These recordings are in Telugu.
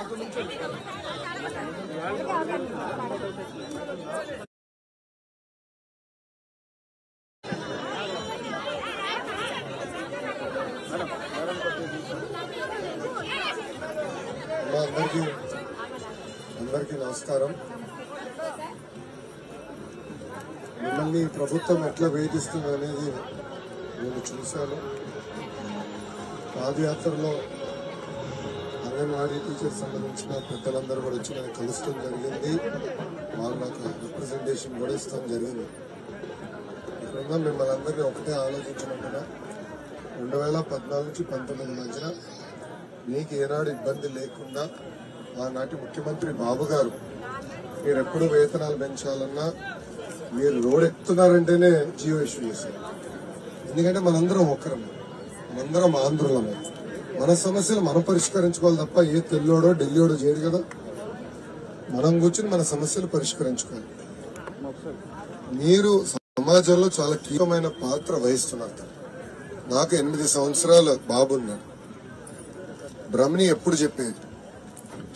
అందరికీ నమస్కారం. మిమ్మల్ని ప్రభుత్వం ఎట్లా వేధిస్తుంది అనేది నేను చూశాను. పాదయాత్రలో అంగన్వాడీ టీచర్స్ సంబంధించిన పెద్దలందరూ కూడా వచ్చి నాకు కలుస్తాం జరిగింది. వాళ్ళు నాకు రిప్రజెంటేషన్ కూడా ఇస్తాం జరిగింది. ఇక్కడ మిమ్మల్ని అందరినీ ఒకటే ఆలోచించమంటున్నా, 2014 నుంచి 19 మధ్యన మీకు ఏనాడు ఇబ్బంది లేకుండా ఆనాటి ముఖ్యమంత్రి బాబు గారు మీరు ఎప్పుడు వేతనాలు పెంచాలన్నా మీరు రోడ్ ఎక్కుతున్నారంటేనే జియో ఇష్యూ చేశారు. ఎందుకంటే మనందరం ఒక్కరమే, మనందరం ఆంధ్రులమే. మన సమస్యలు మనం పరిష్కరించుకోవాలి తప్ప ఏ తెల్లోడో ఢిల్లీడో చేయడు కదా. మనం కూర్చుని మన సమస్యలు పరిష్కరించుకోవాలి. మీరు సమాజంలో చాలా కీలకమైన పాత్ర వహిస్తున్నారు. నాకు 8 సంవత్సరాల బాబున్నాడు. బ్రహ్మణి ఎప్పుడు చెప్పేది,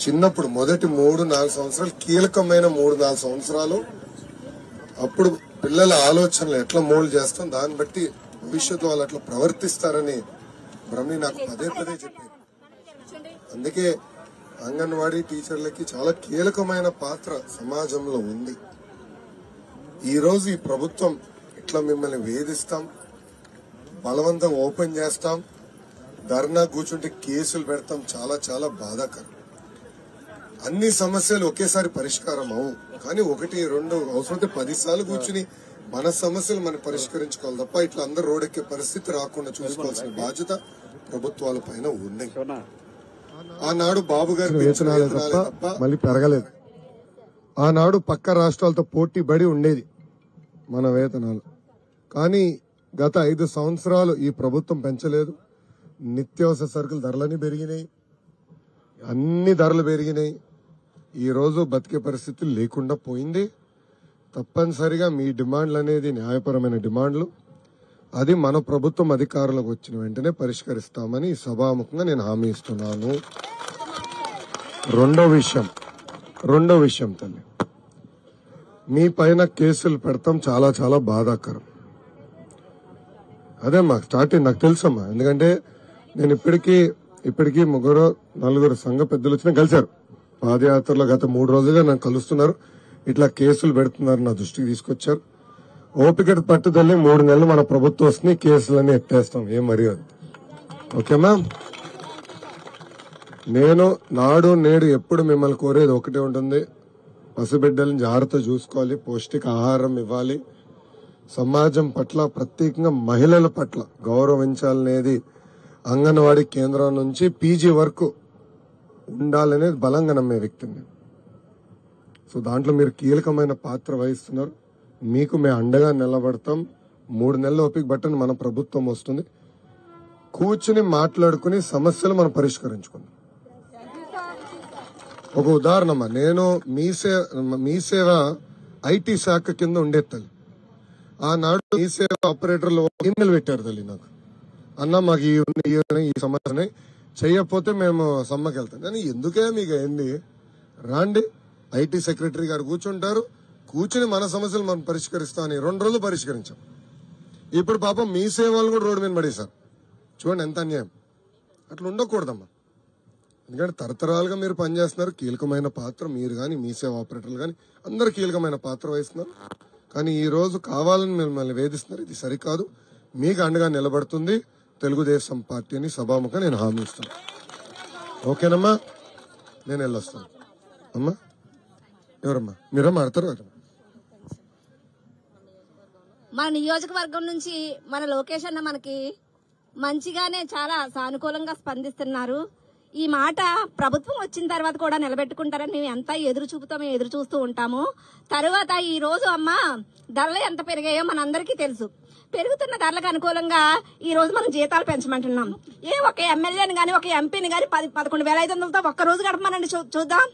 చిన్నప్పుడు మొదటి 3-4 సంవత్సరాలు కీలకమైన 3-4 సంవత్సరాలు, అప్పుడు పిల్లల ఆలోచనలు ఎట్లా మోల్డ్ చేస్తాం, దాన్ని బట్టి భవిష్యత్తు వాళ్ళు అట్లా ప్రవర్తిస్తారని బ్రహ్మణి నాకు పదే చెప్పేది. అందుకే అంగన్వాడీ టీచర్లకి చాలా కీలకమైన పాత్ర సమాజంలో ఉంది. ఈ రోజు ఈ ప్రభుత్వం ఇట్లా మిమ్మల్ని వేధిస్తాం, బలవంతం ఓపెన్ చేస్తాం, ధర్నా కూర్చుంటే కేసులు పెడతాం, చాలా చాలా బాధాకరం. అన్ని సమస్యలు ఒకేసారి పరిష్కారం అవు, కానీ 1-2 అవసరమైతే 10 సార్లు కూర్చుని మన సమస్యలు మనం పరిష్కరించుకోవాలి తప్ప ఇట్లా అందరూ రోడ్డెక్కే పరిస్థితి రాకుండా చూసుకోవాల్సిన బాధ్యత ప్రభుత్వాల పైన ఉంది. ఆనాడు బాబు గారి వేతనాలే తప్ప మళ్ళీ పెరగలేదు. ఆనాడు పక్క రాష్ట్రాలతో పోటీ పడి ఉండేది మన వేతనాలు. కానీ గత 5 సంవత్సరాలు ఈ ప్రభుత్వం పెంచలేదు. నిత్యావసర సరుకుల ధరలన్నీ పెరిగినాయి, అన్ని ధరలు పెరిగినాయి. ఈ రోజు బతికే పరిస్థితి లేకుండా పోయింది. తప్పనిసరిగా మీ డిమాండ్లు అనేది న్యాయపరమైన డిమాండ్లు, అది మన ప్రభుత్వం అధికారులకు వచ్చిన వెంటనే పరిష్కరిస్తామని సభాముఖంగా నేను హామీ ఇస్తున్నాను. రెండో విషయం తల్లి, మీ పైన కేసులు పెడతాం చాలా చాలా బాధాకరం. అదే మాకు స్టార్టింగ్ నాకు తెలుసమ్మా. ఎందుకంటే నేను ఇప్పటికీ 3-4 సంఘ పెద్దలు వచ్చినా కలిశారు. పాదయాత్రలో గత 3 రోజులుగా నన్ను కలుస్తున్నారు. ఇట్లా కేసులు పెడుతున్నారు, నా దృష్టికి తీసుకొచ్చారు. ఓపిక పట్టుదల 3 నెలలు మన ప్రభుత్వం వస్తుంది, కేసులన్నీ ఎత్తేస్తాం, ఏం మర్యాద. ఓకేమా? నేను నాడు నేడు ఎప్పుడు మిమ్మల్ని కోరేది ఒకటే ఉంటుంది, పసిబిడ్డలను జాగ్రత్త చూసుకోవాలి, పౌష్టిక ఆహారం ఇవ్వాలి, సమాజం పట్ల ప్రత్యేకంగా మహిళల పట్ల గౌరవించాలనేది అంగన్వాడీ కేంద్రం నుంచి పీజీ వరకు ఉండాలనేది బలంగా నమ్మే వ్యక్తిని. సో దాంట్లో మీరు కీలకమైన పాత్ర వహిస్తున్నారు. మీకు మేము అండగా నిలబడతాం. 3 నెలల ఓపిక బట్టని మన ప్రభుత్వం వస్తుంది. కూర్చుని మాట్లాడుకుని సమస్యలు మనం పరిష్కరించుకుందాం. ఒక ఉదాహరణ, నేను మీ సేవ ఐటీ శాఖ కింద ఉండే తల్లి. ఆనాడు మీ సేవ ఆపరేటర్లు ఈమెయిల్ పెట్టారు తల్లి నాకు, అన్న మాకు ఈ సమస్యని చెయ్యకపోతే మేము సమ్మకి వెళ్తాం. కానీ ఎందుకే మీకు ఏంది, రాండి ఐటీ సెక్రటరీ గారు కూర్చుంటారు, కూర్చుని మన సమస్యలు మనం పరిష్కరిస్తామని 2 రోజులు పరిష్కరించాం. ఇప్పుడు పాపం మీ సేవలు కూడా రోడ్డు మీద పడేశారు. చూడండి ఎంత అన్యాయం. అట్లా ఉండకూడదమ్మా. ఎందుకంటే తరతరాలుగా మీరు పనిచేస్తున్నారు, కీలకమైన పాత్ర మీరు కానీ మీ సేవ ఆపరేటర్లు కానీ అందరు కీలకమైన పాత్ర వహిస్తున్నారు. కానీ ఈ రోజు కావాలని మిమ్మల్ని వేధిస్తున్నారు, ఇది సరికాదు. మీకు అండగా నిలబడుతుంది తెలుగుదేశం పార్టీని సభాముఖంగా నేను హామీ ఇస్తాను. ఓకేనమ్మా? నేను వెళ్ళొస్తాను. అమ్మా ఎవరమ్మా? మీరమ్మా ఆడతారు. మన నియోజకవర్గం నుంచి మన లోకేష్ అన్న మనకి మంచిగానే చాలా సానుకూలంగా స్పందిస్తున్నారు. ఈ మాట ప్రభుత్వం వచ్చిన తర్వాత కూడా నిలబెట్టుకుంటారని మేము ఎంత ఎదురు చూస్తూ ఉంటాము. తర్వాత ఈ రోజు అమ్మ ధరలు ఎంత పెరిగాయో మనందరికీ తెలుసు. పెరుగుతున్న ధరలకు అనుకూలంగా ఈ రోజు మనం జీతాలు పెంచమంటున్నాం. ఒక ఎమ్మెల్యేని గానీ ఒక ఎంపీని గానీ 11,500తో ఒక్క రోజు గడపమనండి, చూద్దాం.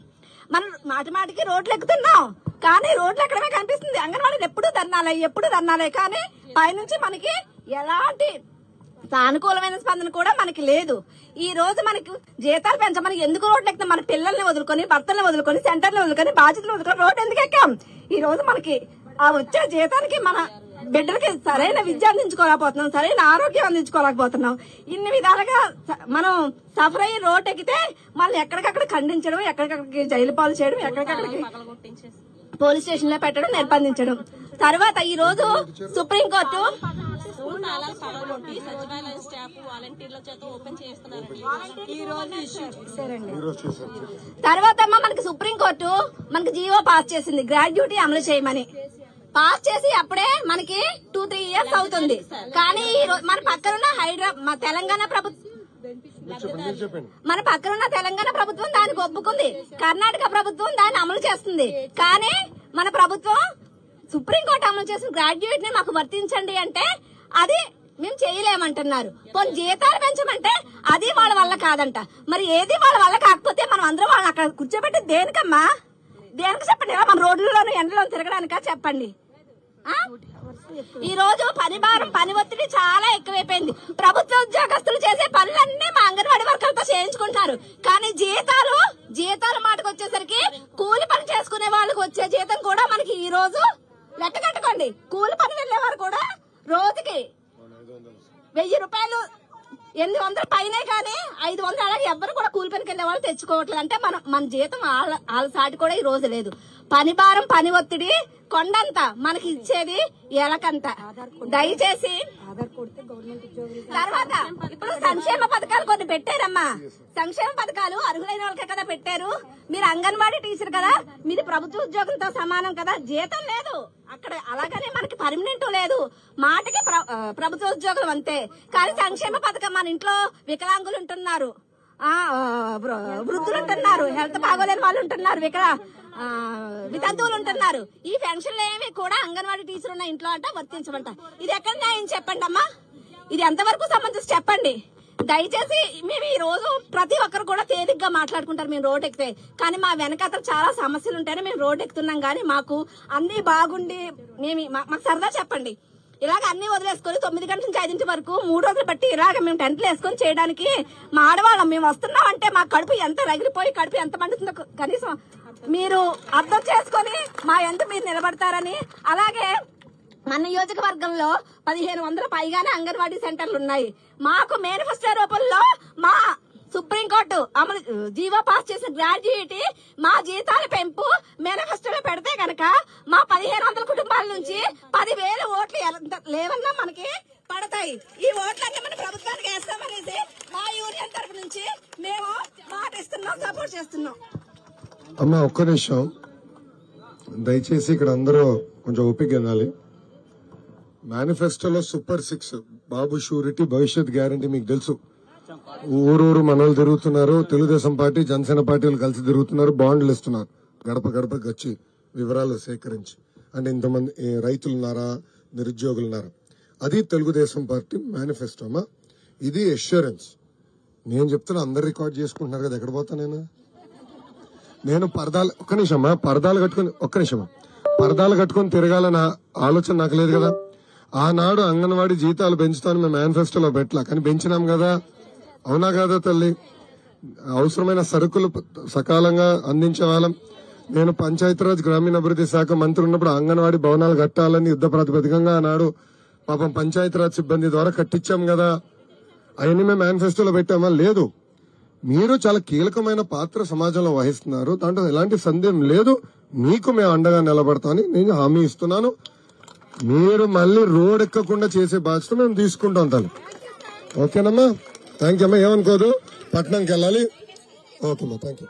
మనం మాటికి రోడ్లు ఎక్కుతున్నాం, కానీ రోడ్లు ఎక్కడమే కనిపిస్తుంది. అంగన్వాడీలు ఎప్పుడు ధర్నాలే కానీ పైనుంచి మనకి ఎలాంటి సానుకూలమైన స్పందన కూడా మనకి లేదు. ఈ రోజు మనకి జీతాలు పెంచమని ఎందుకు రోడ్లు ఎక్కితే మన పిల్లల్ని వదులుకొని, భర్తల్ని వదులుకొని, సెంటర్ని వదులుకొని, బాధ్యతలు వదులుకొని రోడ్డు ఎందుకు ఎక్కాం? ఈ రోజు మనకి ఆ వచ్చే జీతానికి మన బిడ్డలకి సరైన విద్య అందించుకోలేకపోతున్నాం, సరైన ఆరోగ్యం అందించుకోలేకపోతున్నాం. ఇన్ని విధాలుగా మనం సఫర్ అయ్యి రోడ్ ఎక్కితే మళ్ళీ ఎక్కడికక్కడ ఖండించడం, ఎక్కడికక్కడికి జైలు పాలు చేయడం, ఎక్కడికక్కడికి పోలీస్ స్టేషన్ లో పెట్టడం, నిర్బంధించడం. తర్వాత ఈ రోజు సుప్రీంకోర్టు తర్వాత మనకి సుప్రీంకోర్టు మనకి జీవో పాస్ చేసింది గ్రాడ్యుటీ అమలు చేయమని. పాస్ చేసి అప్పుడే మనకి 2-3 ఇయర్స్ అవుతుంది. కానీ మన పక్కనున్న మన తెలంగాణ ప్రభుత్వం దానికి ఒప్పుకుంది, కర్ణాటక ప్రభుత్వం దాన్ని అమలు చేస్తుంది. కానీ మన ప్రభుత్వం సుప్రీంకోర్టు అమలు చేసిన గ్రాడ్యుయేట్ ని మాకు వర్తించండి అంటే అది మేము చేయలేమంటున్నారు. కొన్ని జీతాలు పెంచమంటే అది వాళ్ళ వల్ల కాదంట. మరి ఏది వాళ్ళ వల్ల కాకపోతే మనం అందరం వాళ్ళని అక్కడ కూర్చోబెట్టి దేనికమ్మా? దేనికి చెప్పండి? మన రోడ్లలోనూ ఎండలో తిరగడానికా చెప్పండి? ఈ రోజు పని భారం, పని ఒత్తిడి చాలా ఎక్కువైపోయింది. ప్రభుత్వ ఉద్యోగస్తులు చేసే పనులన్నీ మా అంగన్వాడీ వర్కర్లతో చేయించుకుంటున్నారు. కానీ జీతాల మాటకు వచ్చేసరికి కూలి పని చేసుకునే వాళ్ళకి వచ్చే జీతం కూడా మనకి ఈ రోజు లెక్క కట్టుకోండి. కూలి పని వెళ్లేవారు కూడా రోజుకి 1000 రూపాయలు, 800 పైనే కానీ 500 అలాగే ఎవ్వరు కూడా కూలి పనికి వెళ్లే వాళ్ళు తెచ్చుకోవట్లేదు. అంటే మన జీతం వాళ్ళ సాటి కూడా ఈ రోజు లేదు. పని భారం, పని ఒత్తిడి కొండంత, మనకి ఇచ్చేది ఎలకంత. దయచేసి తర్వాత ఇప్పుడు సంక్షేమ పథకాలు కొన్ని పెట్టారమ్మా. సంక్షేమ పథకాలు అర్హులైన వాళ్ళకే కదా పెట్టారు. మీరు అంగన్వాడీ టీచర్ కదా, మీరు ప్రభుత్వ ఉద్యోగంతో సమానం కదా, జీతం లేదు అక్కడ. అలాగనే మనకి పర్మనెంట్ లేదు, మాటకి ప్రభుత్వ ఉద్యోగం అంతే. కానీ సంక్షేమ పథకం మన ఇంట్లో వికలాంగులు ఉంటున్నారు, వృద్ధులు ఉంటున్నారు, హెల్త్ బాగోలేని వాళ్ళు ఉంటున్నారు, వితంతువులు ఉంటున్నారు. ఈ పెన్షన్లు ఏమి కూడా అంగన్వాడీ టీచర్ ఉన్న ఇంట్లో అంట వర్తించమంట. ఇది ఎక్కడ న్యాయం చెప్పండి అమ్మా? ఇది ఎంతవరకు సంబంధించి చెప్పండి. దయచేసి మేము ఈ రోజు ప్రతి ఒక్కరు కూడా తేలిగ్గా మాట్లాడుకుంటారు మేము రోడ్ ఎక్కితే. కానీ మా వెనకాతల చాలా సమస్యలు ఉంటాయని మేము రోడ్ ఎక్కుతున్నాం. కానీ మాకు అన్ని బాగుండి మాకు సరదా చెప్పండి. ఇలాగ అన్ని వదిలేసుకొని 9 గంటల నుంచి 5 వరకు 3 రోజులు బట్టి ఇలాగ మేము టెంట్లు వేసుకొని చేయడానికి మా ఆడవాళ్ళం మేము వస్తున్నాం అంటే మా కడుపు ఎంత రగిలిపోయి కడుపు ఎంత మండుతుందో కనీసం మీరు అర్థం చేసుకొని మా ఎంత మీరు నిలబడతారని. అలాగే మన నియోజకవర్గంలో 1500 పైగానే అంగన్వాడీ సెంటర్లు ఉన్నాయి. మాకు మేనిఫెస్టో రూపంలో మా సుప్రీంకోర్టు అమలు జీవో పాస్ చేసిన గ్రాడ్యుయేటీ మా జీతాల పెంపు మేనిఫెస్టోలో పెడితే కనుక మా 1500 కుటుంబాల నుంచి 10,000 ఓట్లు లేవన్నా మనకి పడతాయి. ఈ ఓట్లన్నీ మన ప్రభుత్వానికి వేస్తామనేసి మా యూనియన్ తరఫు నుంచి మేము మాట ఇస్తున్నాం, సపోర్ట్ చేస్తున్నాం. అమ్మా ఒక్క నిమిషం దయచేసి, ఇక్కడ అందరూ కొంచెం ఓపిక వినాలి. మేనిఫెస్టోలో సూపర్ 6 బాబు షూరిటీ, భవిష్యత్ గ్యారంటీ మీకు తెలుసు. ఊరూరు మనోళ్ళు తిరుగుతున్నారు, తెలుగుదేశం పార్టీ, జనసేన పార్టీలు కలిసి తిరుగుతున్నారు, బాండ్లు ఇస్తున్నారు గడప గడపకి వచ్చి వివరాలు సేకరించి. అంటే ఇంతమంది రైతులున్నారా, నిరుద్యోగులున్నారా, అది తెలుగుదేశం పార్టీ మేనిఫెస్టో అమ్మా. ఇది అష్యూరెన్స్. నేను చెప్తున్నా, అందరు రికార్డ్ చేసుకుంటున్నారు కదా, ఎక్కడ పోతా నేను పరదాలు పరదాలు కట్టుకుని తిరగాలన్న ఆలోచన నాకు లేదు కదా. ఆనాడు అంగన్వాడీ జీతాలు పెంచుతాను మేము మేనిఫెస్టోలో పెట్టలా, కానీ పెంచినాం కదా, అవునా కాదా తల్లి? అవసరమైన సరుకులు సకాలంగా అందించే వాళ్ళం. నేను పంచాయతీరాజ్ గ్రామీణాభివృద్ధి శాఖ మంత్రి ఉన్నప్పుడు అంగన్వాడీ భవనాలు కట్టాలని యుద్ధ ప్రాతిపదికంగా ఆనాడు పాపం పంచాయతీరాజ్ సిబ్బంది ద్వారా కట్టించాం కదా. అవన్నీ మేము మేనిఫెస్టోలో పెట్టామా? లేదు. మీరు చాలా కీలకమైన పాత్ర సమాజంలో వహిస్తున్నారు, దాంట్లో ఎలాంటి సందేహం లేదు. మీకు మేము అండగా నిలబడతామని నేను హామీ ఇస్తున్నాను. మీరు మళ్ళీ రోడ్ ఎక్కకుండా చేసే బాధ్యత మేము తీసుకుంటాం తల్లి. ఓకేనమ్మా? థ్యాంక్ యూ అమ్మా. ఏమనుకోదు, పట్నంకి వెళ్ళాలి. ఓకేమ్మా, థ్యాంక్ యూ.